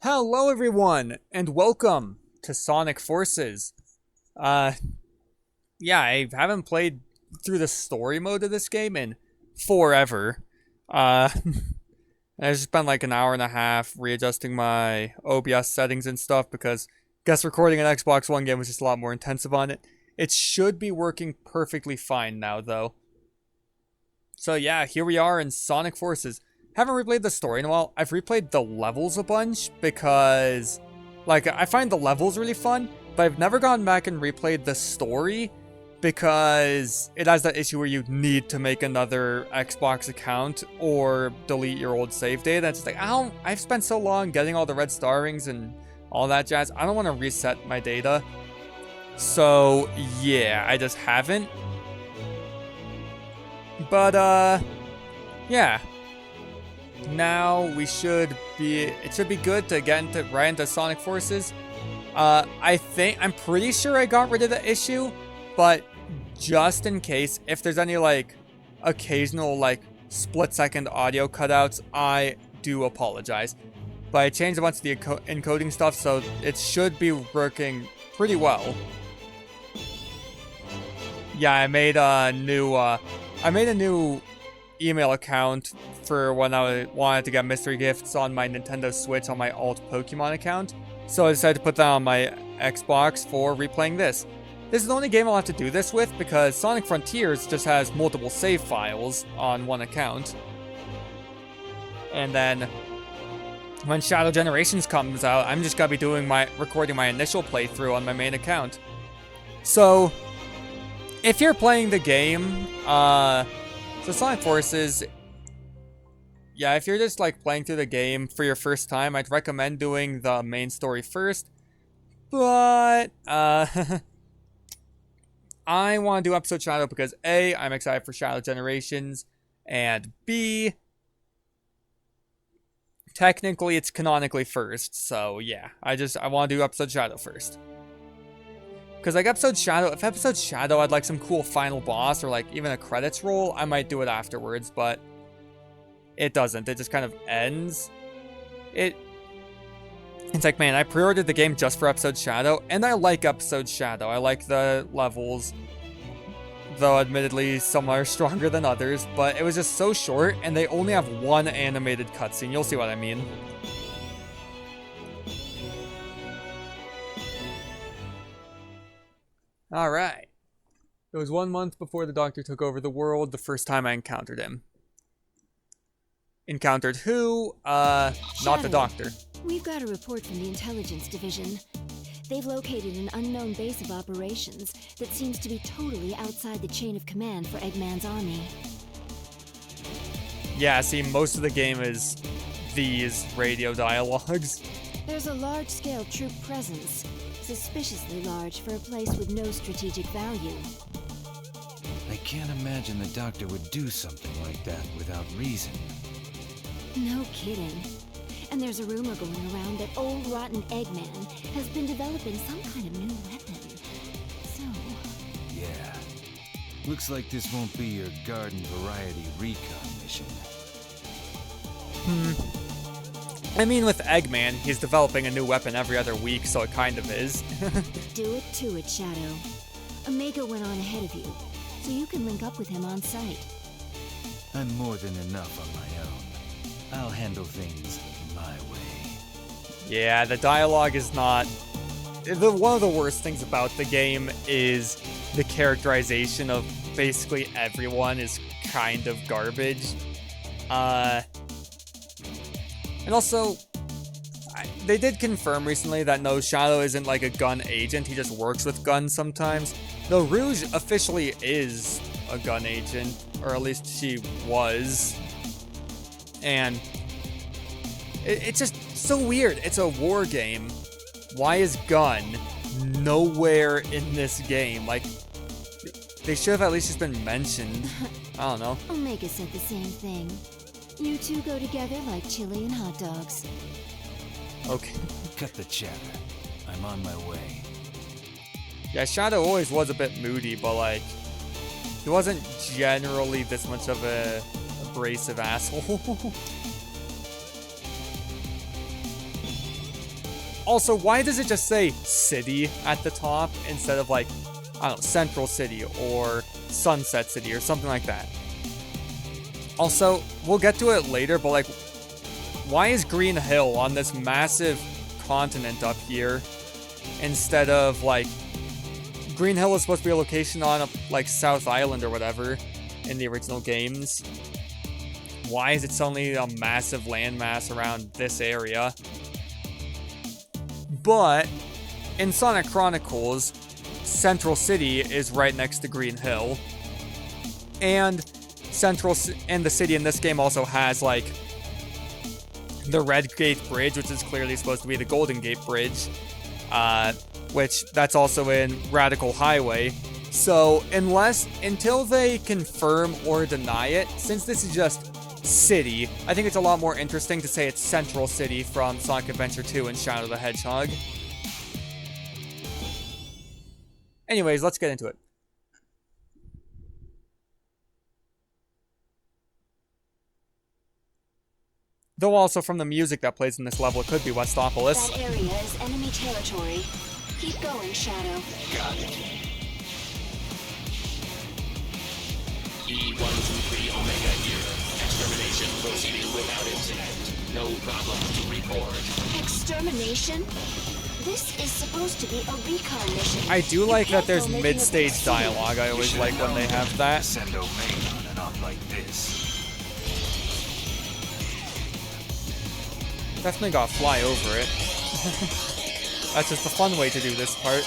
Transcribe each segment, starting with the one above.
Hello everyone, and welcome to Sonic Forces. Uh, yeah, I haven't played through the story mode of this game in forever. Uh, I just spent like an hour and a half readjusting my OBS settings and stuff because I guess recording an Xbox One game was just a lot more intensive on it. It should be working perfectly fine now, though. So yeah, here we are in Sonic Forces. Haven't replayed the story in a while. I've replayed the levels a bunch because, like, I find the levels really fun, but I've never gone back and replayed the story because it has that issue where you need to make another Xbox account or delete your old save data. It's like, I've spent so long getting all the red star rings and all that jazz. I don't want to reset my data. So, yeah, I just haven't. But, yeah. Now it should be good to get right into Sonic Forces. I'm pretty sure I got rid of the issue, but just in case, if there's any, like, occasional, like, split-second audio cutouts, I do apologize. But I changed a bunch of the encoding stuff, so it should be working pretty well. Yeah, I made a new email account for when I wanted to get mystery gifts on my Nintendo Switch on my alt Pokemon account. So I decided to put that on my Xbox for replaying this. This is the only game I'll have to do this with because Sonic Frontiers just has multiple save files on one account. And then when Shadow Generations comes out, I'm just gonna be recording my initial playthrough on my main account. So if you're playing the game, so Sonic Forces, yeah, if you're just like playing through the game for your first time, I'd recommend doing the main story first. But, I want to do Episode Shadow because A, I'm excited for Shadow Generations, and B, technically it's canonically first, so yeah, I want to do Episode Shadow first. Because, like, if Episode Shadow had, like, some cool final boss or, like, even a credits roll, I might do it afterwards, but it doesn't. It just kind of ends. It's like, man, I pre-ordered the game just for Episode Shadow, and I like Episode Shadow. I like the levels, though admittedly some are stronger than others, but it was just so short, and they only have one animated cutscene. You'll see what I mean. Alright. It was 1 month before the Doctor took over the world, the first time I encountered him. Encountered who? Not the Doctor. We've got a report from the Intelligence Division. They've located an unknown base of operations that seems to be totally outside the chain of command for Eggman's army. Yeah, see, most of the game is these radio dialogues. There's a large-scale troop presence. Suspiciously large for a place with no strategic value. I can't imagine the Doctor would do something like that without reason. No kidding. And there's a rumor going around that old rotten Eggman has been developing some kind of new weapon. So... Yeah. Looks like this won't be your garden variety recon mission. I mean, with Eggman, he's developing a new weapon every other week, so it kind of is. Do it to it, Shadow. Omega went on ahead of you, so you can link up with him on site. I'm more than enough on my own. I'll handle things my way. Yeah, the dialogue is not... One of the worst things about the game is the characterization of basically everyone is kind of garbage. And also, they did confirm recently that no, Shadow isn't like a gun agent, he just works with guns sometimes. Though Rouge officially is a gun agent, or at least she was. And it's just so weird. It's a war game. Why is gun nowhere in this game? Like, they should have at least just been mentioned. I don't know. Omega said the same thing. You two go together like chili and hot dogs. Okay. Cut the chatter. I'm on my way. Yeah, Shadow always was a bit moody, but like, he wasn't generally this much of a abrasive asshole. Also, why does it just say city at the top instead of like, I don't know, Central City or Sunset City or something like that? Also, we'll get to it later, but like, why is Green Hill on this massive continent up here instead of like, Green Hill is supposed to be a location on like South Island or whatever in the original games. Why is it suddenly a massive landmass around this area? But in Sonic Chronicles, Central City is right next to Green Hill. And the city in this game also has like the Red Gate Bridge, which is clearly supposed to be the Golden Gate Bridge, which that's also in Radical Highway. So until they confirm or deny it, since this is just city, I think it's a lot more interesting to say it's Central City from Sonic Adventure 2 and Shadow the Hedgehog. Anyways, let's get into it. Though also from the music that plays in this level, it could be Westopolis. That area is enemy territory. Keep going, Shadow. Got it. E123 Omega here. Extermination proceeding without incident. No problem to report. Extermination? This is supposed to be a recon mission. I do like that there's mid-stage dialogue. I always like when they have that. Send Omega on and off like this. Definitely gotta fly over it. That's just a fun way to do this part.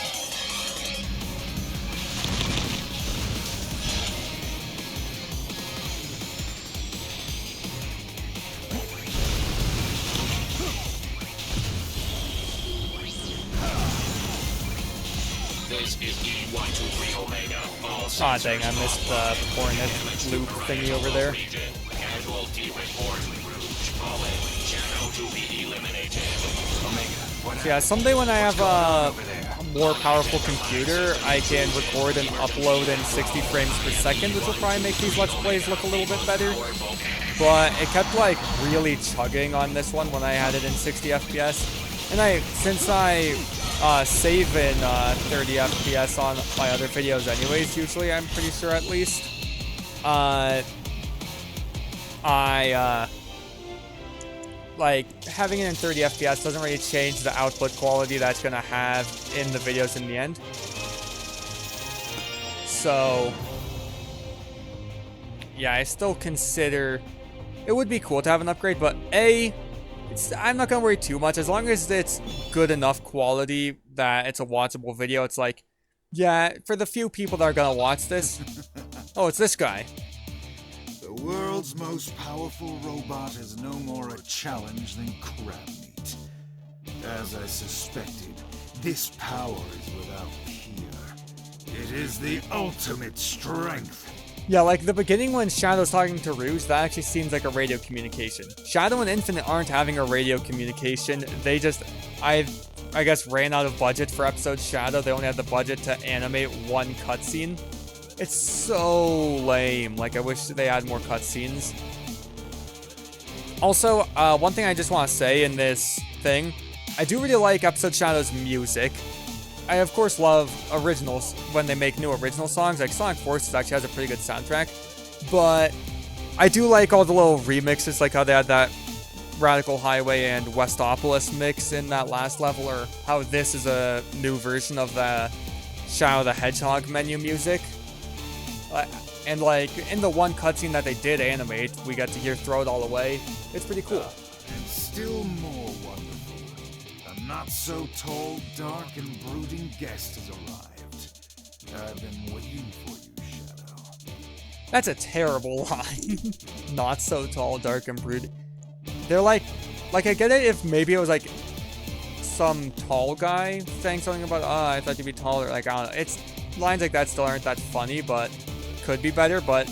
This is E123 Omega. Aw, dang, I missed the Hornet loop thingy over there. Casualty report. Rouge fallen. Shadow to be eliminated. Omega, So yeah, someday when I have a more powerful computer, I can record and upload in 60 frames per second, which will probably make these Let's Plays look a little bit better. But it kept like really chugging on this one when I had it in 60 FPS. And since I save in 30 FPS on my other videos anyways, usually, I'm pretty sure at least, like, having it in 30 FPS doesn't really change the output quality that's gonna have in the videos in the end. So, yeah, I still consider it would be cool to have an upgrade, but I'm not gonna worry too much. As long as it's good enough quality that it's a watchable video, it's like, yeah, for the few people that are gonna watch this, oh, it's this guy. The world's most powerful robot is no more a challenge than crab meat. As I suspected, this power is without peer. It is the ultimate strength. Yeah, like the beginning when Shadow's talking to Rouge, that actually seems like a radio communication. Shadow and Infinite aren't having a radio communication. They just, I guess, ran out of budget for episode Shadow. They only had the budget to animate one cutscene. It's so lame. Like, I wish they had more cutscenes. Also, one thing I just want to say in this thing, I do really like episode Shadow's music. I, of course, love originals when they make new original songs. Like, Sonic Forces actually has a pretty good soundtrack. But I do like all the little remixes, like how they had that Radical Highway and Westopolis mix in that last level, or how this is a new version of the Shadow the Hedgehog menu music. And, like, in the one cutscene that they did animate, we got to hear Throw It All Away. It's pretty cool. And still more wonderful. A not-so-tall, dark, and brooding guest has arrived. I've been waiting for you, Shadow. That's a terrible line. Not so tall, dark, and brooding. They're like, I get it if maybe it was, like, some tall guy saying something about, I thought you'd be taller. Like, I don't know. It's lines like that still aren't that funny, but could be better. But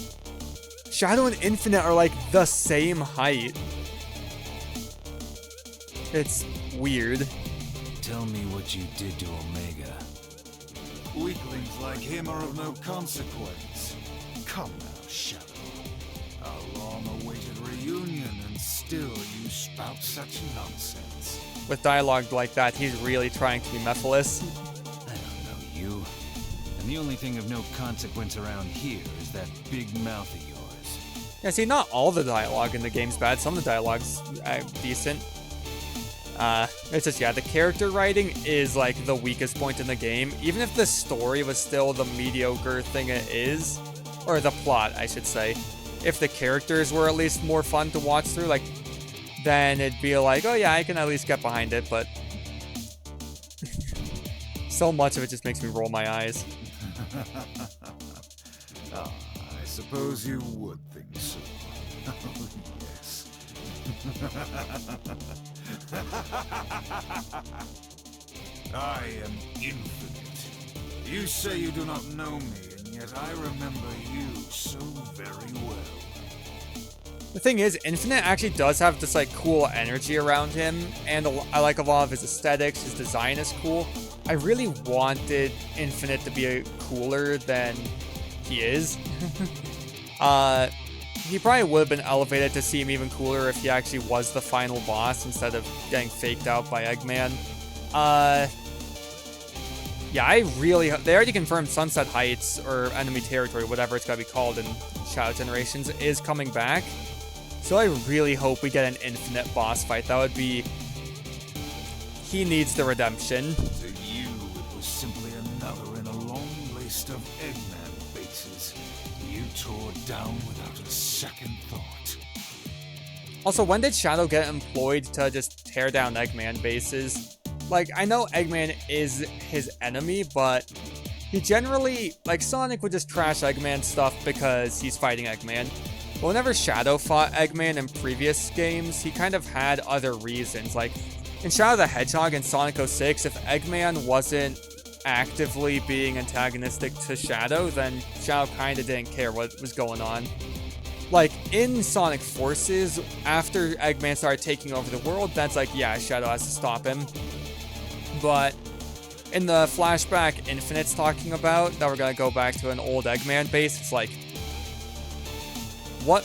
Shadow and Infinite are, like, the same height. It's weird. Tell me what you did to Omega. Weaklings like him are of no consequence. Come now, Shadow. A long-awaited reunion, and still you spout such nonsense. with dialogue like that, he's really trying to be Mephiles. I don't know you. And the only thing of no consequence around here is that big mouth of yours. Yeah, see, not all the dialogue in the game's bad. Some of the dialogue's decent. It's just, yeah, the character writing is, like, the weakest point in the game. Even if the story was still the mediocre thing it is, or the plot, I should say, if the characters were at least more fun to watch through, like, then it'd be like, oh yeah, I can at least get behind it, but so much of it just makes me roll my eyes. Ah, I suppose you would think so. Oh, yes. I am infinite. You say you do not know me, and yet I remember you so very well. The thing is, Infinite actually does have this, like, cool energy around him, and I like a lot of his aesthetics. His design is cool. I really wanted Infinite to be cooler than he is. He probably would have been elevated to seem even cooler if he actually was the final boss instead of getting faked out by Eggman. Yeah, I really... They already confirmed Sunset Heights, or Enemy Territory, whatever it's gotta be called in Shadow Generations, is coming back. So I really hope we get an Infinite boss fight. That would be... He needs the redemption. To you, it was simply another in a long list of Eggman bases you tore down without a second thought. Also, when did Shadow get employed to just tear down Eggman bases? Like, I know Eggman is his enemy, but he generally... Like, Sonic would just trash Eggman stuff because he's fighting Eggman. But whenever Shadow fought Eggman in previous games, he kind of had other reasons. Like, in Shadow the Hedgehog and Sonic 06, if Eggman wasn't actively being antagonistic to Shadow, then Shadow kind of didn't care what was going on. Like, in Sonic Forces, after Eggman started taking over the world, that's like, yeah, Shadow has to stop him. But in the flashback Infinite's talking about, that we're gonna go back to an old Eggman base, it's like, what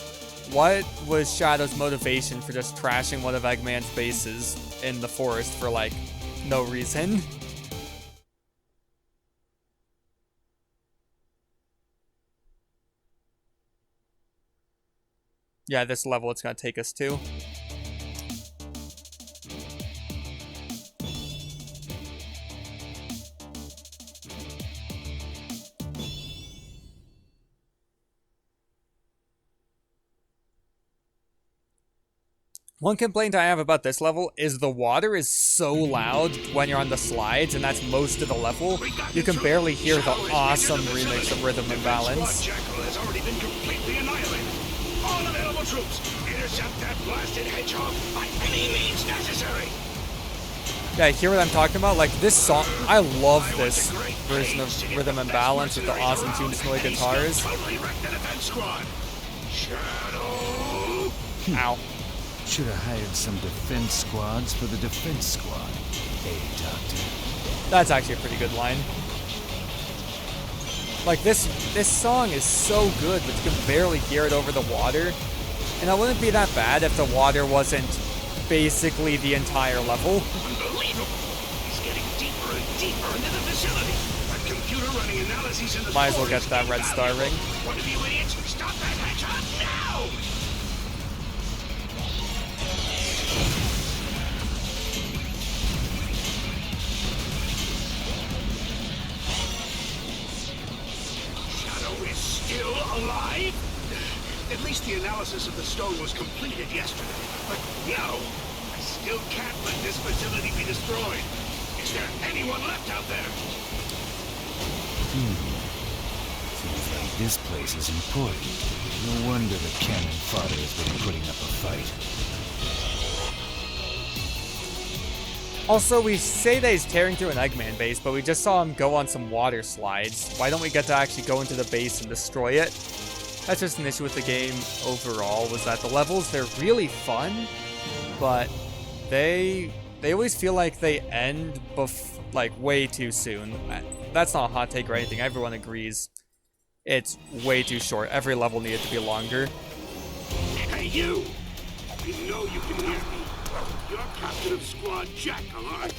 was Shadow's motivation for just trashing one of Eggman's bases in the forest for, like, no reason? Yeah, this level it's gonna take us to. One complaint I have about this level is the water is so loud when you're on the slides, and that's most of the level. You can barely hear the awesome remix of Rhythm and Balance. Jackal has already been completely annihilated. All available troops, intercept that blasted hedgehog by any means necessary. Yeah, hear what I'm talking about? Like, this song, I love this version of Rhythm and Balance with the awesome Tune Snowy guitars. Totally wrecked the defense squad. Shadow. Ow. Should have hired some defense squads for the defense squad. Hey, Doctor. That's actually a pretty good line. Like, this song is so good, but you can barely hear it over the water. And it wouldn't be that bad if the water wasn't basically the entire level. Unbelievable. He's getting deeper and deeper into the facility. A computer running analyses in the Might as well get forest that is red star ring. One of you idiots, stop that hedgehog now! Still alive? At least the analysis of the stone was completed yesterday. But no! I still can't let this facility be destroyed. Is there anyone left out there? Seems like this place is important. No wonder the cannon fodder has been putting up a fight. Also, we say that he's tearing through an Eggman base, but we just saw him go on some water slides. Why don't we get to actually go into the base and destroy it? That's just an issue with the game overall, was that the levels, they're really fun, but they always feel like they end like way too soon. That's not a hot take or anything, everyone agrees. It's way too short. Every level needed to be longer. Hey, you! You know you can hear me. You're captain of Squad Jackal, aren't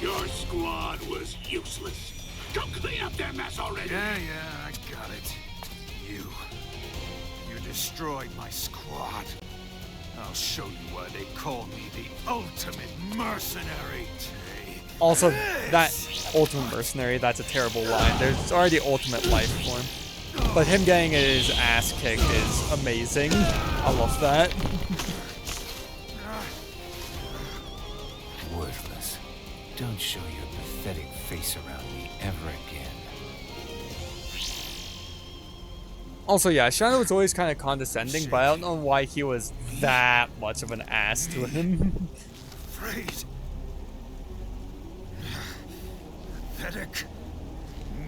you? Your squad was useless. Go clean up their mess already! Yeah, I got it. You destroyed my squad. I'll show you why they call me the ultimate mercenary. Take Also, this. that ultimate mercenary, that's a terrible line. There's already ultimate life form. But him getting his ass kicked is amazing. I love that. Worthless. Don't show your pathetic face around me ever again. Also, yeah, Shadow was always kind of condescending, but I don't know why he was that much of an ass to him. Afraid. Pathetic.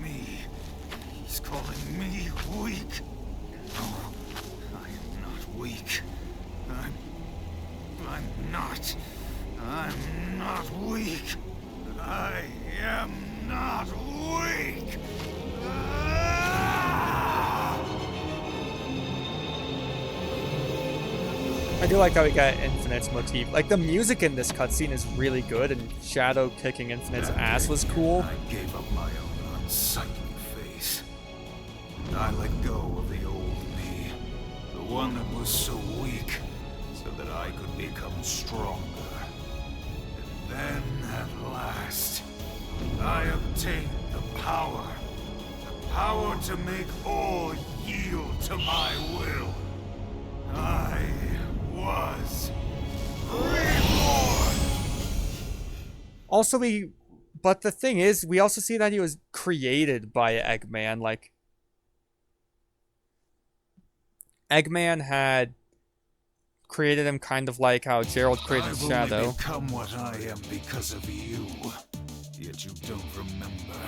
Me. He's calling me weak. No, I am not weak. I'm not weak. I am not weak. I do like how we got Infinite's motif. Like, the music in this cutscene is really good, and Shadow kicking Infinite's ass was cool. I gave up my own unsightly face. I let go of the old me, the one that was so weak, so that I could become stronger. And then, at last, I obtained the power to make all yield to my will. I was reborn! Also, but the thing is, we also see that he was created by Eggman. Like, Eggman had created him kind of like how Gerald created I've Shadow. only become what I am because of you. Yet you don't remember.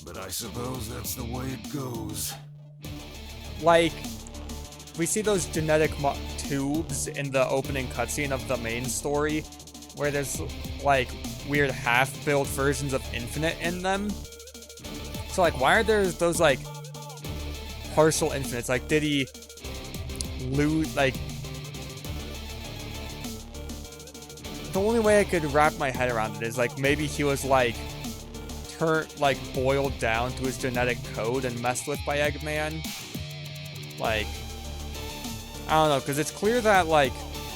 But I suppose that's the way it goes. Like, we see those genetic tubes in the opening cutscene of the main story, where there's, like, weird half-built versions of Infinite in them. So, like, why are there those, like, partial Infinites? Like, did he lose, like... The only way I could wrap my head around it is, like, maybe he was, like, boiled down to his genetic code and messed with by Eggman. Like, I don't know, because it's clear that, like,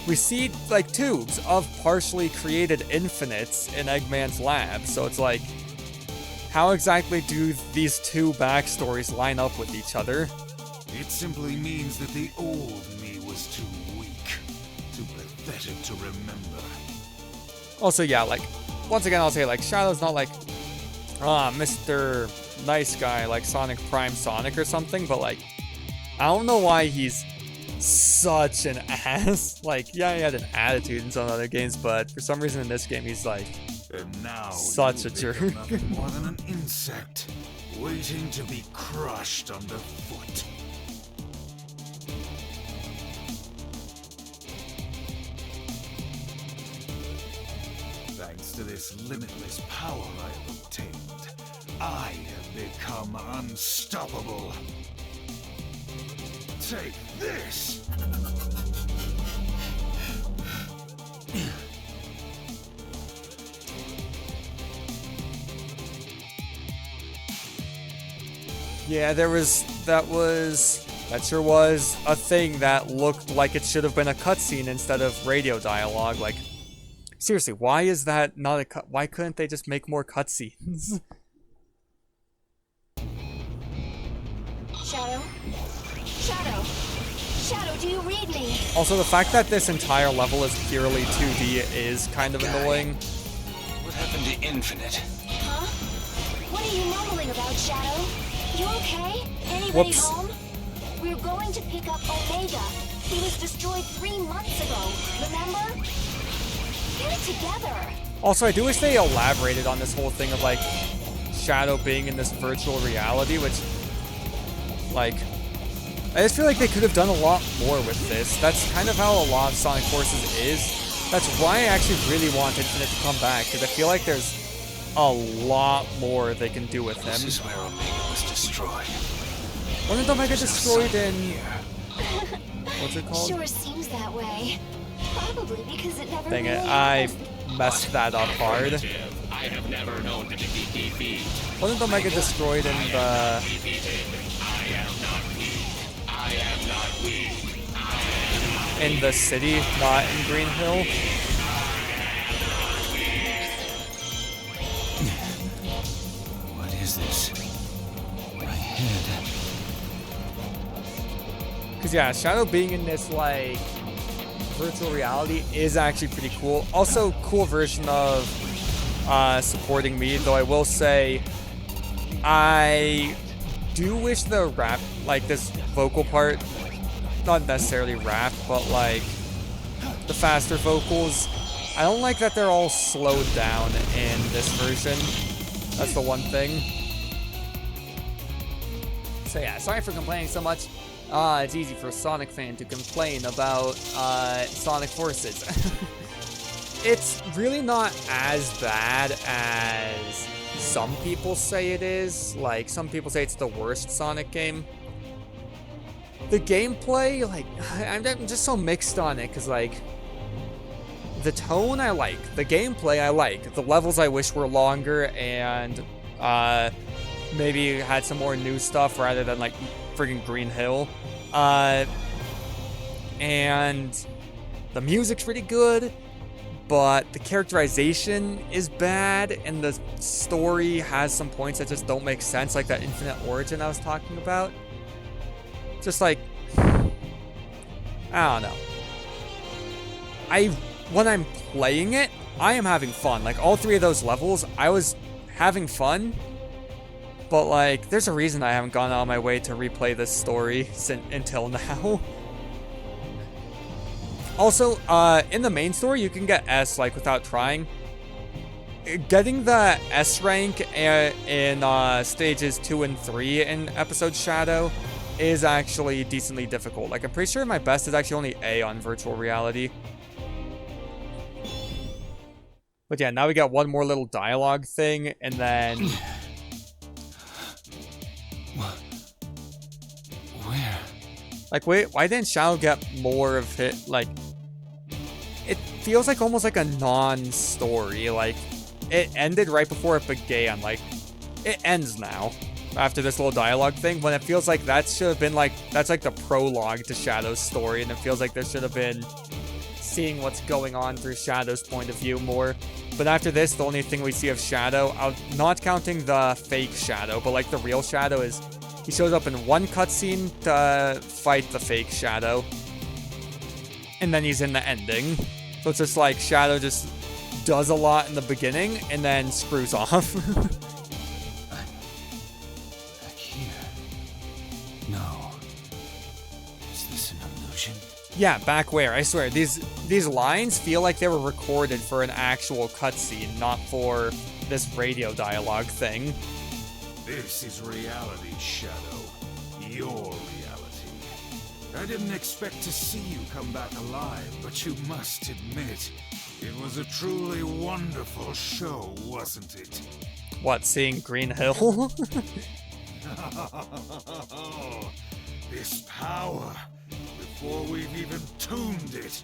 we see, like, tubes of partially created infinites in Eggman's lab, so it's like, how exactly do these two backstories line up with each other? It simply means that the old me was too weak, too pathetic to remember. Also, yeah, like, once again, I'll say, like, Shadow's not like, Mr. Nice Guy, like Sonic Prime Sonic or something, but, like, I don't know why he's such an ass. Like, yeah, he had an attitude in some other games, but for some reason in this game, he's, like, And now such a you've jerk. become nothing more than an insect, waiting to be crushed underfoot. Thanks to this limitless power I have obtained, I have become unstoppable. Take this! Yeah, that sure was a thing that looked like it should have been a cutscene instead of radio dialogue. Like, seriously, why is that not a why couldn't they just make more cutscenes? Shadow? Shadow? Shadow, do you read me? Also, the fact that this entire level is purely 2D is kind of annoying. What happened to Infinite? Huh? What are you mumbling about, Shadow? You okay? Anybody Whoops. home? We're going to pick up Omega. He was destroyed 3 months ago, remember? Get it together. Also, I do wish they elaborated on this whole thing of, like, Shadow being in this virtual reality, which, like, I just feel like they could have done a lot more with this. That's kind of how a lot of Sonic Forces is. That's why I actually really want Infinite to come back, because I feel like there's a lot more they can do with This him. is where Omega was destroyed. Wasn't Omega There's no destroyed sign in... here. What's it called? Sure seems that way. Probably because it never Dang it, really I happened. messed that up hard. I have never known to defeat defeat. Wasn't the Mega destroyed in the... I am not weak. I am not weak. in the city, not in Green Hill? What is this? My head. Because yeah, Shadow being in this like virtual reality is actually pretty cool. Also, cool version of supporting me, though I will say I do wish the rap, like this vocal part, not necessarily rap, but like the faster vocals, I don't like that they're all slowed down in this version. That's the one thing. So yeah, sorry for complaining so much. It's easy for a Sonic fan to complain about Sonic Forces. It's really not as bad as some people say it is. Like, some people say it's the worst Sonic game. The gameplay, like, I'm just so mixed on it, because, like, the tone I like, the gameplay I like, the levels I wish were longer, and maybe had some more new stuff rather than, like, friggin' Green Hill. And the music's pretty good, but the characterization is bad, and the story has some points that just don't make sense, like that Infinite Origin I was talking about. Just like, I don't know. When I'm playing it, I am having fun. Like, all three of those levels, I was having fun, but like, there's a reason I haven't gone out of my way to replay this story until now. Also, in the main story, you can get S, like, without trying. Getting the S rank in stages 2 and 3 in episode Shadow is actually decently difficult. Like, I'm pretty sure my best is actually only A on virtual reality. But yeah, now we got one more little dialogue thing, and then... Where? Like, wait, why didn't Shadow get more of it? Like, it feels like almost like a non-story. Like, it ended right before it began. Like, it ends now after this little dialogue thing, when it feels like that should have been like, that's like the prologue to Shadow's story, and it feels like there should have been seeing what's going on through Shadow's point of view more. But after this, the only thing we see of Shadow, not counting the fake Shadow, but like the real Shadow, is he shows up in one cutscene to fight the fake Shadow, and then he's in the ending. So it's just like Shadow just does a lot in the beginning and then screws off. Back here. No. Is this an illusion? Yeah, back where? I swear, these lines feel like they were recorded for an actual cutscene, not for this radio dialogue thing. This is reality, Shadow. Your reality. I didn't expect to see you come back alive, but you must admit, it was a truly wonderful show, wasn't it? What, seeing Green Hill? This power, before we've even tuned it,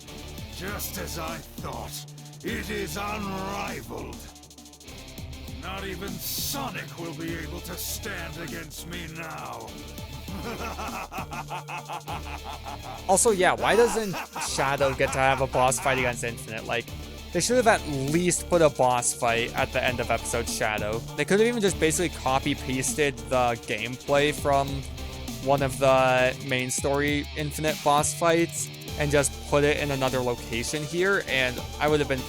just as I thought, it is unrivaled. Not even Sonic will be able to stand against me now. Also, yeah, why doesn't Shadow get to have a boss fight against Infinite? Like, they should have at least put a boss fight at the end of episode Shadow. They could have even just basically copy-pasted the gameplay from one of the main story Infinite boss fights and just put it in another location here, and I would have been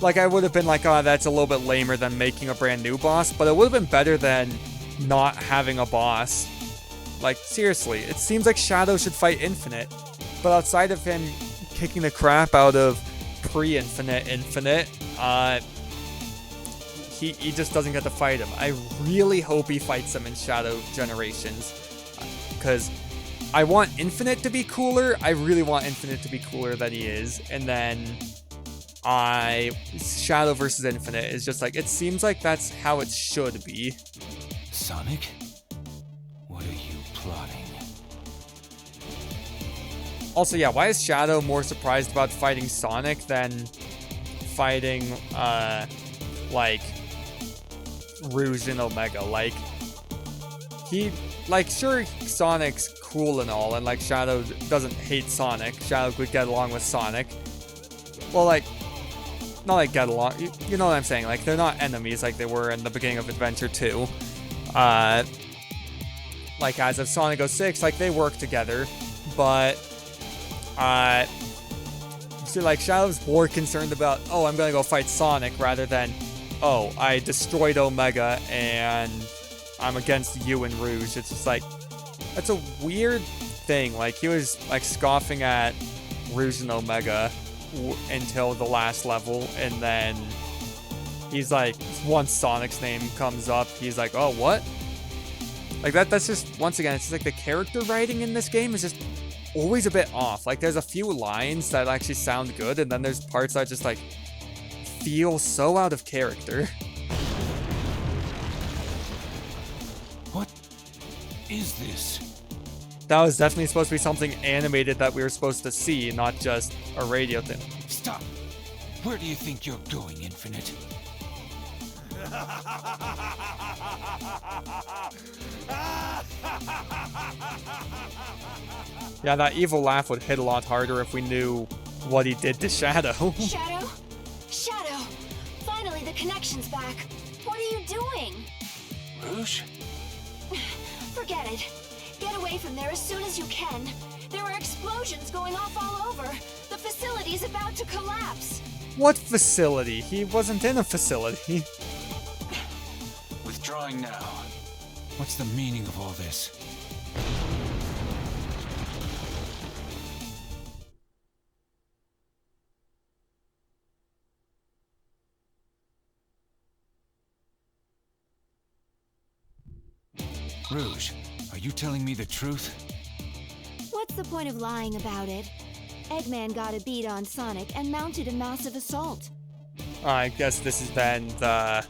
like, I would have been like, oh, that's a little bit lamer than making a brand new boss, but it would have been better than not having a boss. Like, seriously, it seems like Shadow should fight Infinite, but outside of him kicking the crap out of pre-Infinite Infinite, he just doesn't get to fight him. I really hope he fights him in Shadow Generations, because I want Infinite to be cooler. I really want Infinite to be cooler than he is, and then Shadow versus Infinite is just like, it seems like that's how it should be. Sonic? What are you plotting? Also, yeah, why is Shadow more surprised about fighting Sonic than fighting, like, Rouge and Omega? Like, sure, Sonic's cool and all, and, like, Shadow doesn't hate Sonic. Shadow could get along with Sonic. Well, like, not, like, get along, you know what I'm saying? Like, they're not enemies like they were in the beginning of Adventure 2. Like, as of Sonic 06, like, they work together, but, so, like, Shadow's more concerned about, oh, I'm gonna go fight Sonic, rather than, oh, I destroyed Omega, and I'm against you and Rouge. It's just, like, that's a weird thing. Like, he was, like, scoffing at Rouge and Omega until the last level, and then he's like, once Sonic's name comes up, he's like, oh, what? Like, that's just, once again, it's just like the character writing in this game is just always a bit off. Like, there's a few lines that actually sound good, and then there's parts that just, like, feel so out of character. What is this? That was definitely supposed to be something animated that we were supposed to see, not just a radio thing. Stop! Where do you think you're going, Infinite? Yeah, that evil laugh would hit a lot harder if we knew what he did to Shadow. Shadow? Shadow! Finally, the connection's back. What are you doing? Rouge? Forget it. Get away from there as soon as you can. There are explosions going off all over. The facility's about to collapse. What facility? He wasn't in a facility. Withdrawing now. What's the meaning of all this? Rouge, are you telling me the truth? What's the point of lying about it? Eggman got a beat on Sonic and mounted a massive assault. I guess this has been the...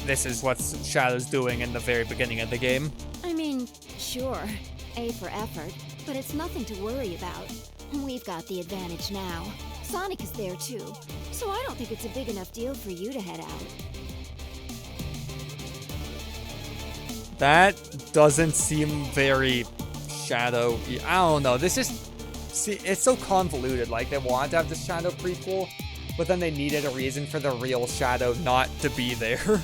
This is what Shadow's doing in the very beginning of the game. I mean, sure, A for effort, but it's nothing to worry about. We've got the advantage now. Sonic is there too, so I don't think it's a big enough deal for you to head out. That doesn't seem very Shadow. I don't know. This is... See, it's so convoluted. Like, they wanted to have the Shadow prequel, but then they needed a reason for the real Shadow not to be there.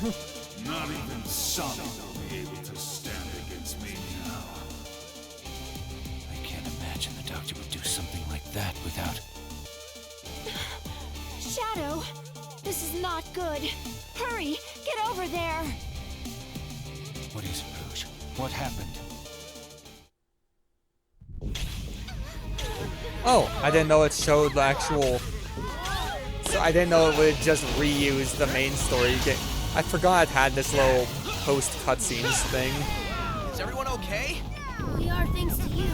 Not even Sonic will be able to stand against me now. I can't imagine the Doctor would do something like that without... Shadow, this is not good. Hurry, get over there. What is it, Rouge? What happened? Oh, I didn't know it showed the actual... So I didn't know it would just reuse the main story. I forgot it had this little post cutscenes thing. Is everyone okay? We are thanks to you.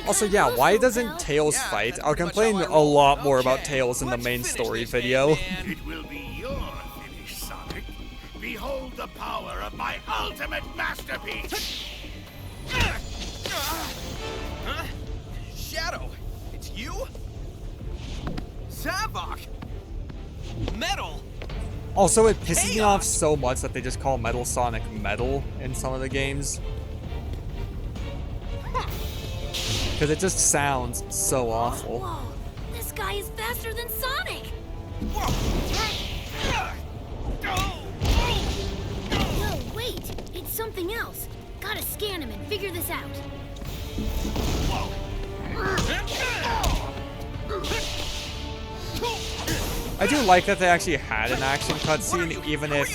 Also, yeah, why doesn't Tails fight? I'll complain a lot more about Tails in the main story video. It will be your finish, Sonic. Behold the power of my ultimate masterpiece! Huh? Shadow, it's you? Zavok! Metal! Also, it pisses me off so much that they just call Metal Sonic Metal in some of the games. Because it just sounds so awful. Whoa, this guy is faster than Sonic! No, wait, it's something else. Gotta scan him and figure this out. I do like that they actually had an action cutscene, even if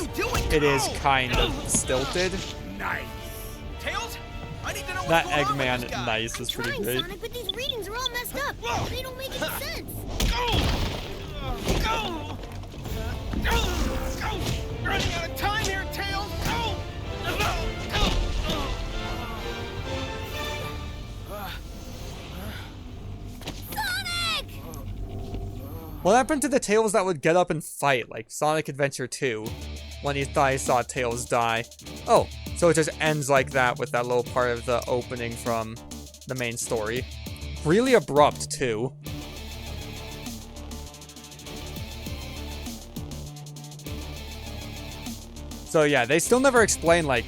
it is kind of stilted. Nice. Tails? I need to know That what's going on with Eggman this guy. nice is pretty Trying, great. Sonic, but these readings are all messed up. They don't make any sense. Running out of time here, Tails! Go! Sonic! What happened to the Tails that would get up and fight, like Sonic Adventure 2, when he thought he saw Tails die? Oh, so it just ends like that with that little part of the opening from the main story. really abrupt, too. So yeah, they still never explain, like,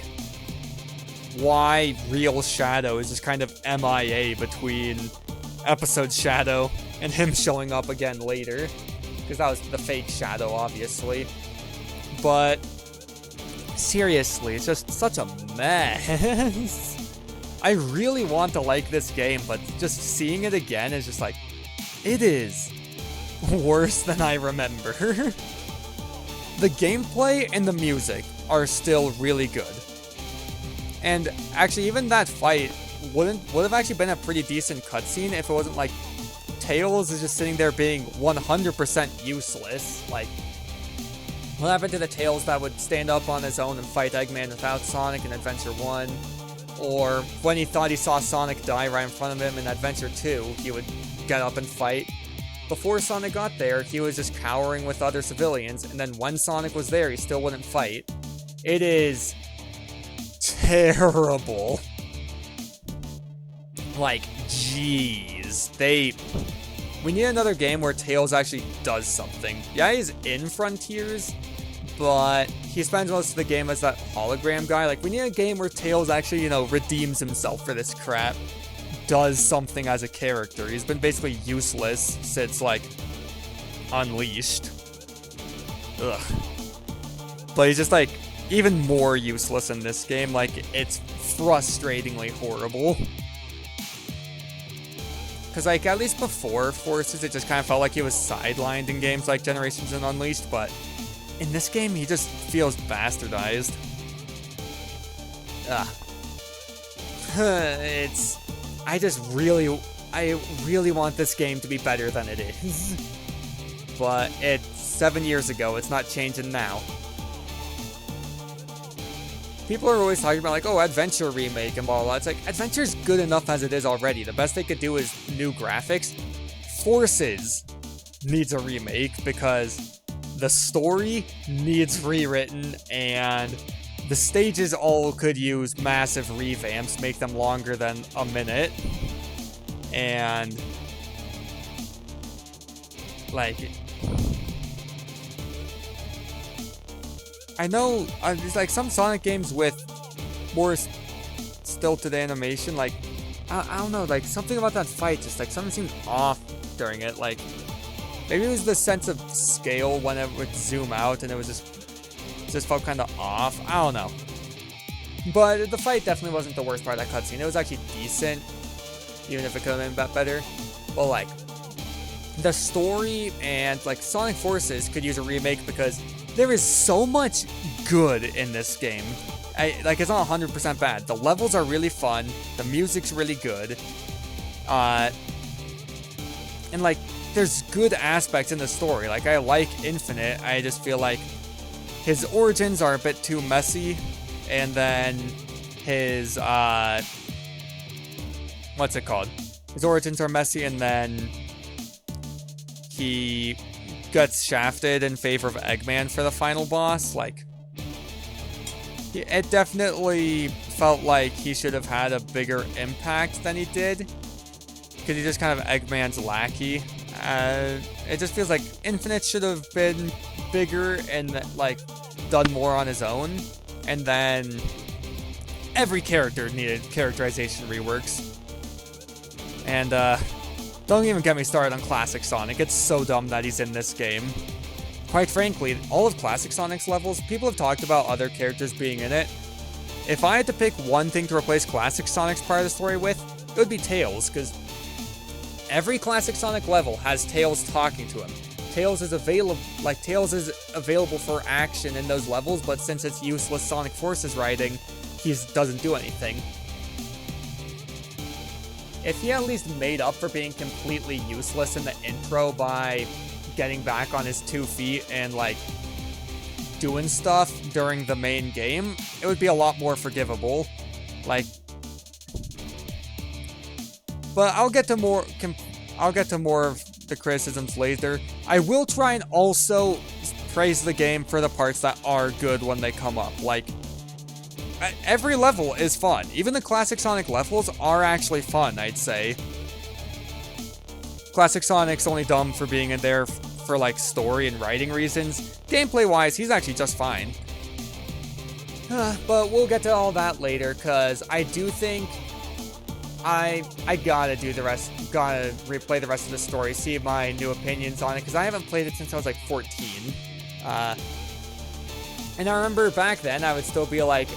why real Shadow is just kind of MIA between episode Shadow and him showing up again later. Because that was the fake Shadow, obviously. But seriously, it's just such a mess. I really want to like this game, but just seeing it again is just like, it is worse than I remember. The gameplay and the music are still really good. And actually, even that fight would have actually been a pretty decent cutscene if it wasn't like Tails is just sitting there being 100% useless. Like, what happened to the Tails that would stand up on his own and fight Eggman without Sonic in Adventure 1? Or when he thought he saw Sonic die right in front of him in Adventure 2, he would get up and fight. Before Sonic got there, he was just cowering with other civilians, and then when Sonic was there, he still wouldn't fight. It is terrible. Like, jeez. We need another game where Tails actually does something. Yeah, he's in Frontiers, but he spends most of the game as that hologram guy. Like, we need a game where Tails actually, you know, redeems himself for this crap. Does something as a character. He's been basically useless since, like, Unleashed. Ugh. But he's just, like, even more useless in this game. Like, it's frustratingly horrible. Because, like, at least before Forces, it just kind of felt like he was sidelined in games like Generations and Unleashed, but in this game, he just feels bastardized. Ugh. I really want this game to be better than it is. But it's 7 years ago, it's not changing now. People are always talking about, like, oh, Adventure remake and blah, blah, blah. It's like, Adventure's good enough as it is already. The best they could do is new graphics. Forces needs a remake because the story needs rewritten and the stages all could use massive revamps, make them longer than a minute. And, like, I know there's like some Sonic games with more stilted animation. Like, I don't know, like something about that fight, just like something seemed off during it. Like, maybe it was the sense of scale when it would zoom out and it was just felt kind of off. I don't know. But the fight definitely wasn't the worst part of that cutscene. It was actually decent, even if it could have been better. But like, the story and like Sonic Forces could use a remake because there is so much good in this game. Like, it's not 100% bad. The levels are really fun. The music's really good. And, like, there's good aspects in the story. Like, I like Infinite. I just feel like his origins are a bit too messy. And then his, what's it called? His origins are messy, and then he gets shafted in favor of Eggman for the final boss. Like, it definitely felt like he should have had a bigger impact than he did, because he's just kind of Eggman's lackey. It just feels like Infinite should have been bigger and like done more on his own, and then every character needed characterization reworks. And don't even get me started on Classic Sonic. It's so dumb that he's in this game. Quite frankly, all of Classic Sonic's levels, people have talked about other characters being in it. If I had to pick one thing to replace Classic Sonic's part of the story with, it would be Tails, because every Classic Sonic level has Tails talking to him. Tails is available for action in those levels, but since it's useless Sonic Forces writing, he doesn't do anything. If he at least made up for being completely useless in the intro by getting back on his 2 feet and, like, doing stuff during the main game, it would be a lot more forgivable. Like, but I'll get to more of the criticisms later. I will try and also praise the game for the parts that are good when they come up. Like, every level is fun. Even the Classic Sonic levels are actually fun, I'd say. Classic Sonic's only dumb for being in there for like story and writing reasons. Gameplay-wise, he's actually just fine. But we'll get to all that later, because I do think I gotta do the rest, gotta replay the rest of the story, see my new opinions on it, because I haven't played it since I was like 14. And I remember back then I would still be like,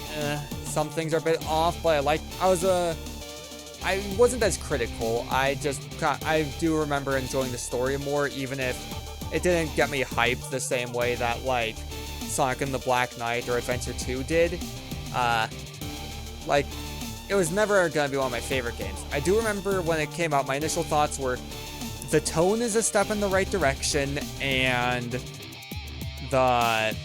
some things are a bit off, but I wasn't as critical. I do remember enjoying the story more, even if it didn't get me hyped the same way that like Sonic and the Black Knight or Adventure 2 did. Like, it was never gonna be one of my favorite games. I do remember when it came out, my initial thoughts were the tone is a step in the right direction, and the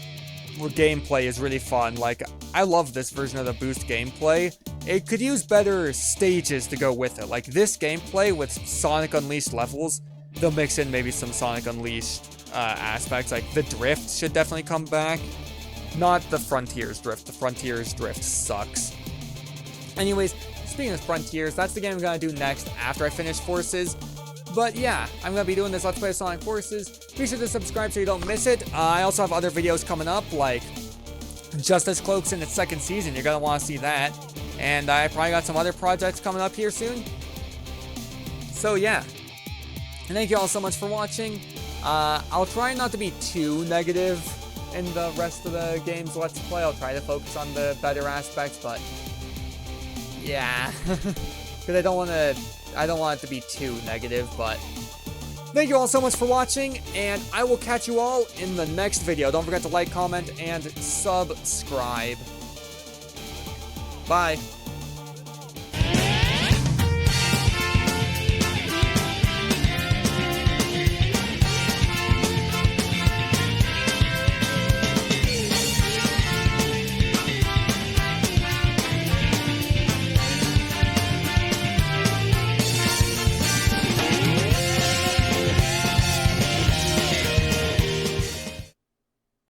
gameplay is really fun. Like, I love this version of the Boost gameplay. It could use better stages to go with it. Like, this gameplay with Sonic Unleashed levels, they'll mix in maybe some Sonic Unleashed aspects. Like, the drift should definitely come back. Not the Frontiers drift. The Frontiers drift sucks. Anyways, speaking of Frontiers, that's the game I'm gonna do next after I finish Forces. But yeah, I'm gonna be doing this Let's Play Sonic Forces. Be sure to subscribe so you don't miss it. I also have other videos coming up, like Justice Cloaks in its second season. You're gonna want to see that. And I probably got some other projects coming up here soon. So yeah. And thank you all so much for watching. I'll try not to be too negative in the rest of the games Let's Play. I'll try to focus on the better aspects, but yeah. Because I don't want it to be too negative, but thank you all so much for watching, and I will catch you all in the next video. Don't forget to like, comment, and subscribe. Bye.